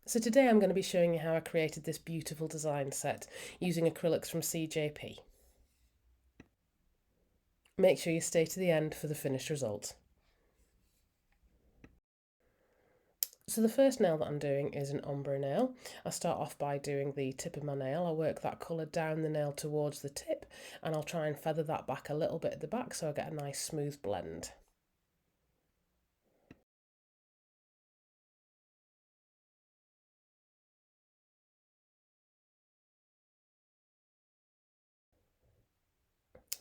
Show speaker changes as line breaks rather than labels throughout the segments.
So today I'm going to be showing you how I created this beautiful design set using acrylics from CJP. Make sure you stay to the end for the finished result. So the first nail that I'm doing is an ombre nail. I start off by doing the tip of my nail. I work that colour down the nail towards the tip, and I'll try and feather that back a little bit at the back so I get a nice smooth blend.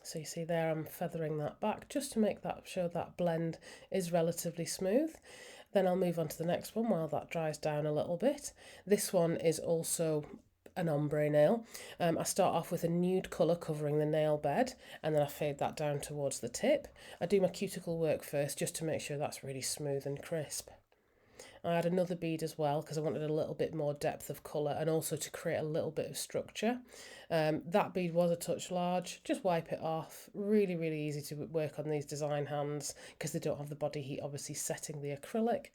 So you see there I'm feathering that back just to make that show that blend is relatively smooth. Then I'll move on to the next one while that dries down a little bit. This one is also an ombre nail. I start off with a nude colour covering the nail bed, and then I fade that down towards the tip. I do my cuticle work first just to make sure that's really smooth and crisp. I add another bead as well because I wanted a little bit more depth of colour and also to create a little bit of structure. That bead was a touch large, just wipe it off. Really easy to work on these design hands because they don't have the body heat obviously setting the acrylic.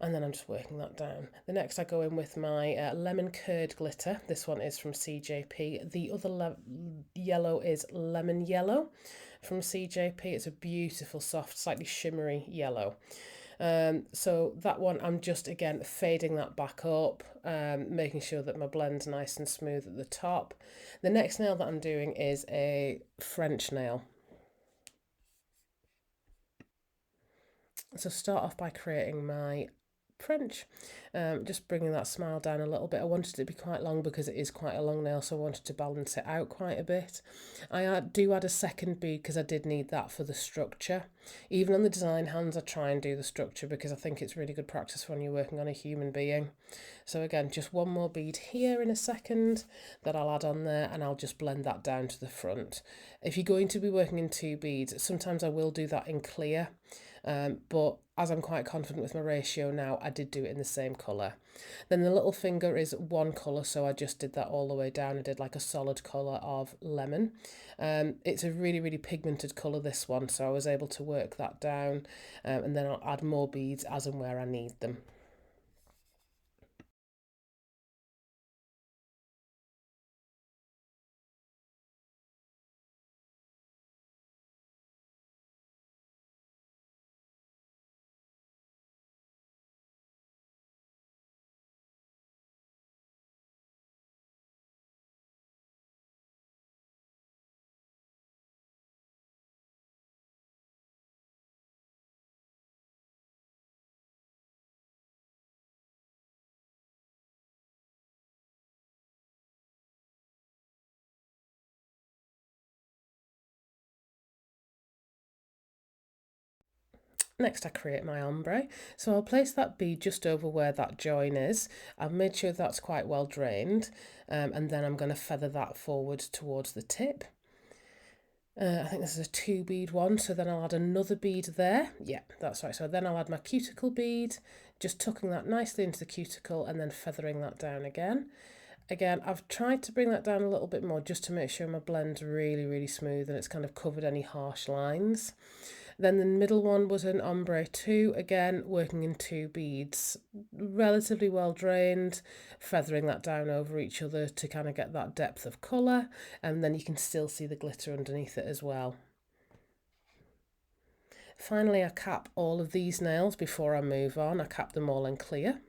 And then I'm just working that down. The next I go in with my lemon curd glitter. This one is from CJP. The other yellow is lemon yellow from CJP. It's a beautiful, soft, slightly shimmery yellow. So that one I'm just again fading that back up, making sure that my blend's nice and smooth at the top. The next nail that I'm doing is a French nail. So start off by creating my French, just bringing that smile down a little bit. I wanted it to be quite long because it is quite a long nail, so I wanted to balance it out quite a bit. I do add a second bead because I did need that for the structure. Even on the design hands I try and do the structure because I think it's really good practice when you're working on a human being. So again, just one more bead here in a second that I'll add on there, and I'll just blend that down to the front. If you're going to be working in two beads, sometimes I will do that in clear. But as I'm quite confident with my ratio now, I did do it in the same colour. Then the little finger is one colour, so I just did that all the way down. I did like a solid colour of lemon. It's a really pigmented colour, this one, so I was able to work that down, and then I'll add more beads as and where I need them. Next I create my ombre, so I'll place that bead just over where that join is. I've made sure that's quite well drained, and then I'm going to feather that forward towards the tip. I think this is a 2 bead one, so then I'll add another bead there. Yeah, that's right. So then I'll add my cuticle bead, just tucking that nicely into the cuticle and then feathering that down again. Again, I've tried to bring that down a little bit more just to make sure my blend's really smooth and it's kind of covered any harsh lines. Then the middle one was an ombre too, again working in 2 beads, relatively well drained, feathering that down over each other to kind of get that depth of colour, and then you can still see the glitter underneath it as well. Finally, I cap all of these nails before I move on. I cap them all in clear.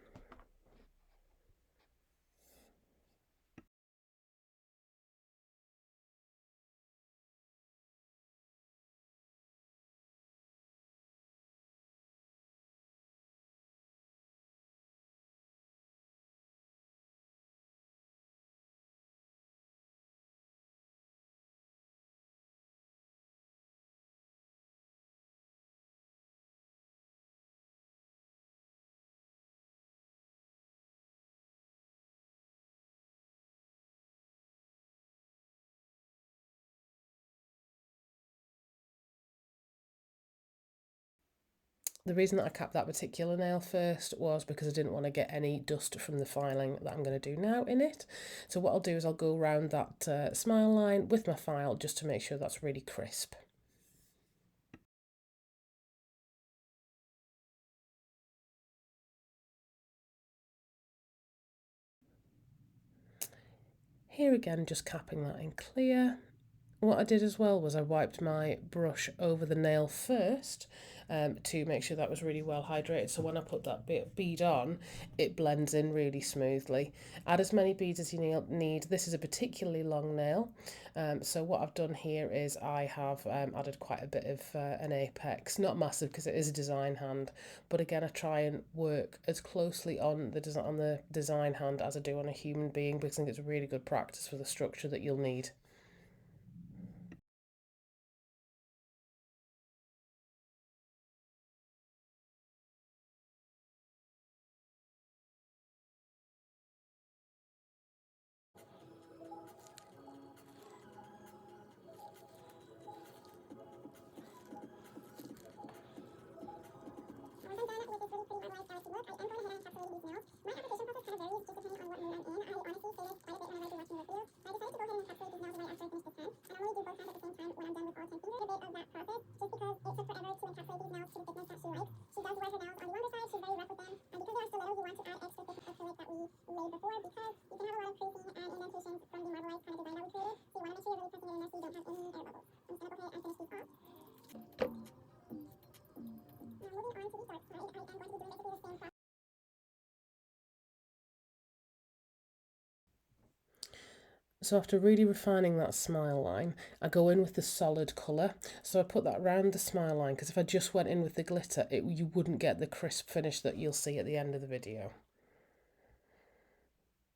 The reason that I capped that particular nail first was because I didn't want to get any dust from the filing that I'm going to do now in it. So what I'll do is I'll go around that smile line with my file just to make sure that's really crisp. Here again, just capping that in clear. What I did as well was I wiped my brush over the nail first to make sure that was really well hydrated, so when I put that bead on, it blends in really smoothly. Add as many beads as you need. This is a particularly long nail, so what I've done here is I have added quite a bit of an apex, not massive because it is a design hand, but again I try and work as closely on the design hand as I do on a human being, because I think it's really good practice for the structure that you'll need. So after really refining that smile line, I go in with the solid colour. So I put that round the smile line, because if I just went in with the glitter, you wouldn't get the crisp finish that you'll see at the end of the video.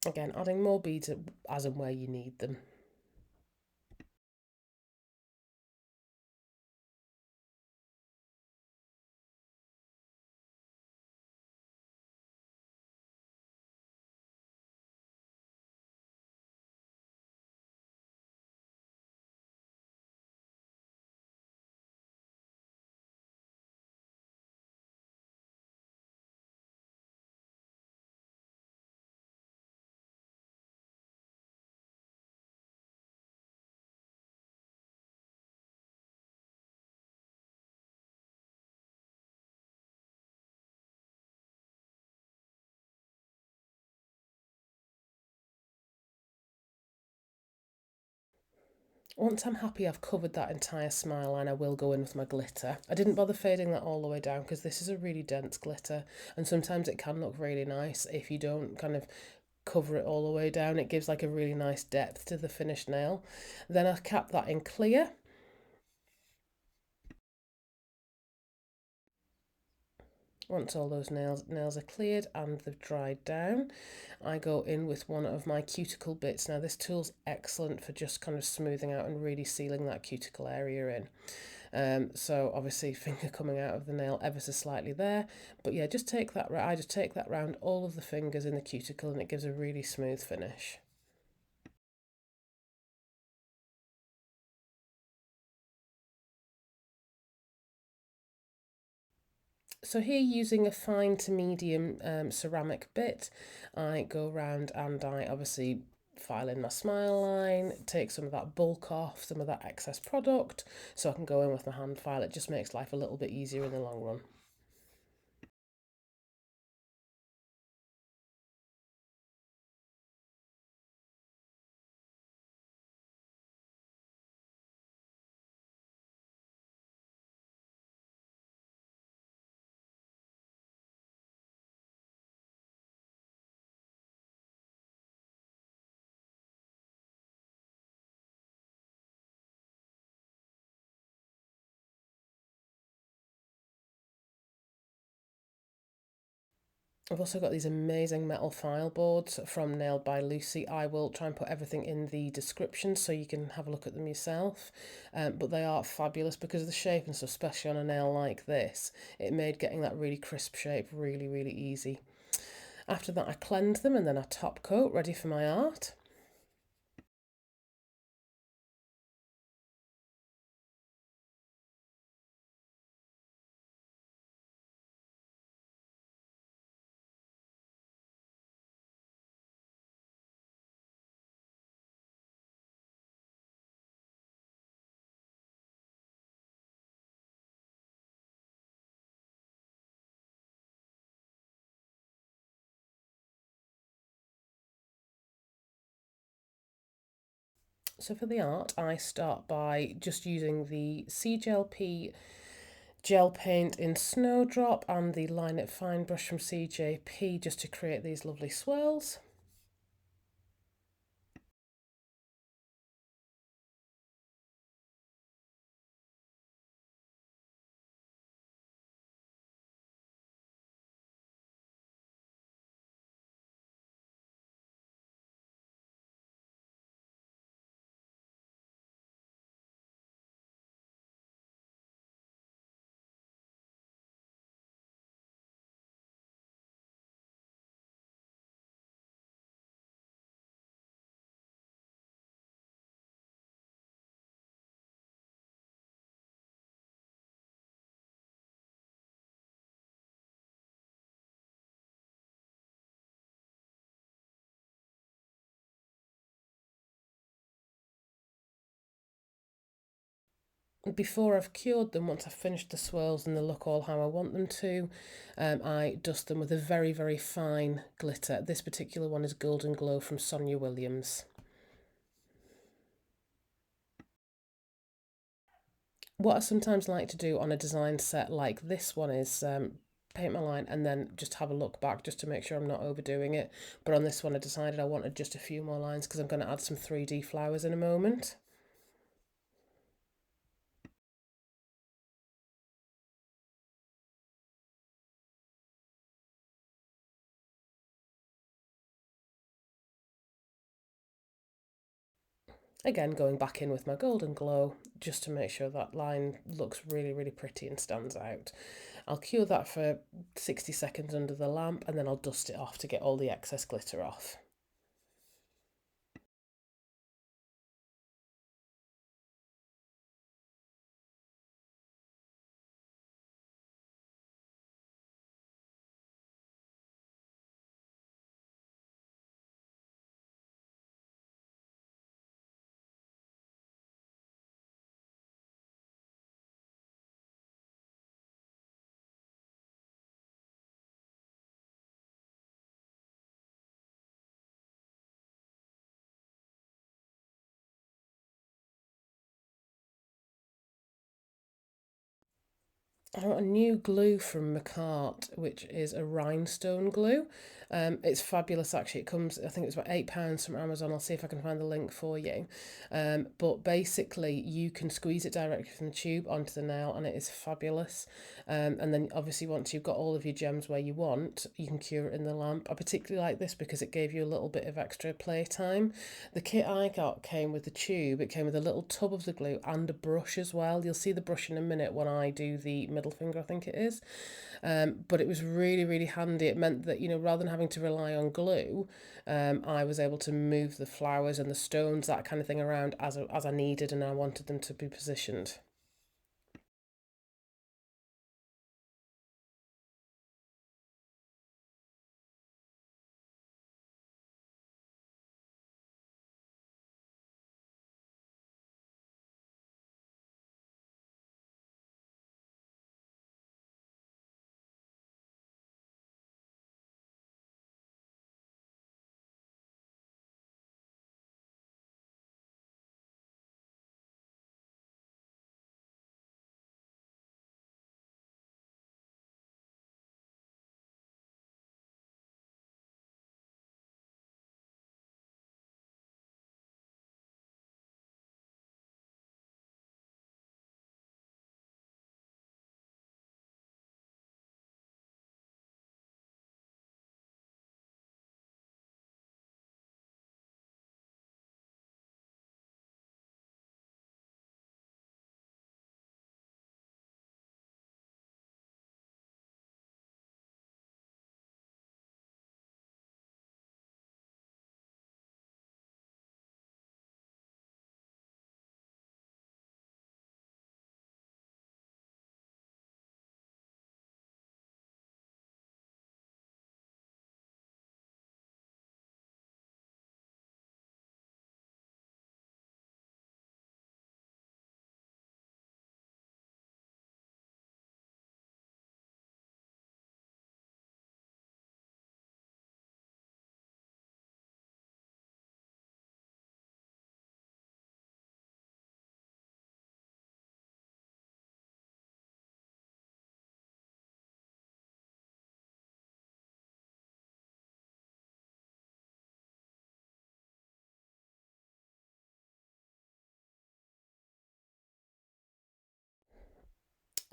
Again, adding more beads as and where you need them. Once I'm happy I've covered that entire smile line, I will go in with my glitter. I didn't bother fading that all the way down because this is a really dense glitter, and sometimes it can look really nice if you don't kind of cover it all the way down. It gives like a really nice depth to the finished nail. Then I cap that in clear. Once all those nails are cleared and they've dried down, I go in with one of my cuticle bits. Now this tool's excellent for just kind of smoothing out and really sealing that cuticle area in. So obviously finger coming out of the nail ever so slightly there, but yeah, just take that. I just take that round all of the fingers in the cuticle, and it gives a really smooth finish. So here, using a fine to medium ceramic bit, I go around and I obviously file in my smile line, take some of that bulk off, some of that excess product, so I can go in with my hand file. It just makes life a little bit easier in the long run. I've also got these amazing metal file boards from Nailed by Lucy. I will try and put everything in the description so you can have a look at them yourself. But they are fabulous because of the shape and stuff, especially on a nail like this. It made getting that really crisp shape really, really easy. After that, I cleanse them and then I top coat, ready for my art. So for the art, I start by just using the CGLP gel paint in Snowdrop and the Line It Fine brush from CJP just to create these lovely swirls. Before I've cured them, once I've finished the swirls and they look all how I want them to, I dust them with a very, very fine glitter. This particular one is Golden Glow from Sonia Williams. What I sometimes like to do on a design set like this one is paint my line and then just have a look back just to make sure I'm not overdoing it. But on this one I decided I wanted just a few more lines because I'm going to add some 3D flowers in a moment. Again, going back in with my Golden Glow just to make sure that line looks really, really pretty and stands out. I'll cure that for 60 seconds under the lamp and then I'll dust it off to get all the excess glitter off. I got a new glue from Makartt, which is a rhinestone glue. It's fabulous actually. It comes, I think it's about £8 from Amazon. I'll see if I can find the link for you. But basically, you can squeeze it directly from the tube onto the nail, and it is fabulous. And then obviously, once you've got all of your gems where you want, you can cure it in the lamp. I particularly like this because it gave you a little bit of extra playtime. The kit I got came with the tube. It came with a little tub of the glue and a brush as well. You'll see the brush in a minute when I do the middle finger, I think it is. But it was really, really handy. It meant that, rather than having to rely on glue, I was able to move the flowers and the stones, that kind of thing, around as I needed and I wanted them to be positioned.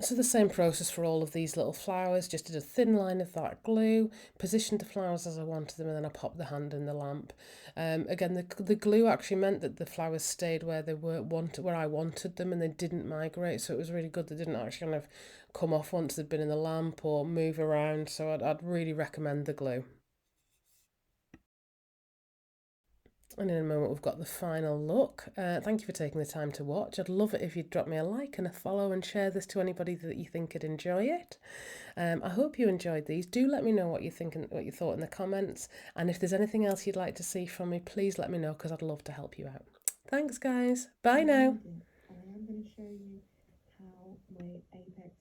So the same process for all of these little flowers, just did a thin line of that glue, positioned the flowers as I wanted them, and then I popped the hand in the lamp. Again, the glue actually meant that the flowers stayed where they where I wanted them, and they didn't migrate, so it was really good. They didn't actually kind of come off once they'd been in the lamp or move around, so I'd really recommend the glue. And in a moment, we've got the final look. Thank you for taking the time to watch. I'd love it if you'd drop me a like and a follow and share this to anybody that you think could enjoy it. I hope you enjoyed these. Do let me know what you think and what you thought in the comments. And if there's anything else you'd like to see from me, please let me know because I'd love to help you out. Thanks, guys. Bye now.
I am going to show you how my apex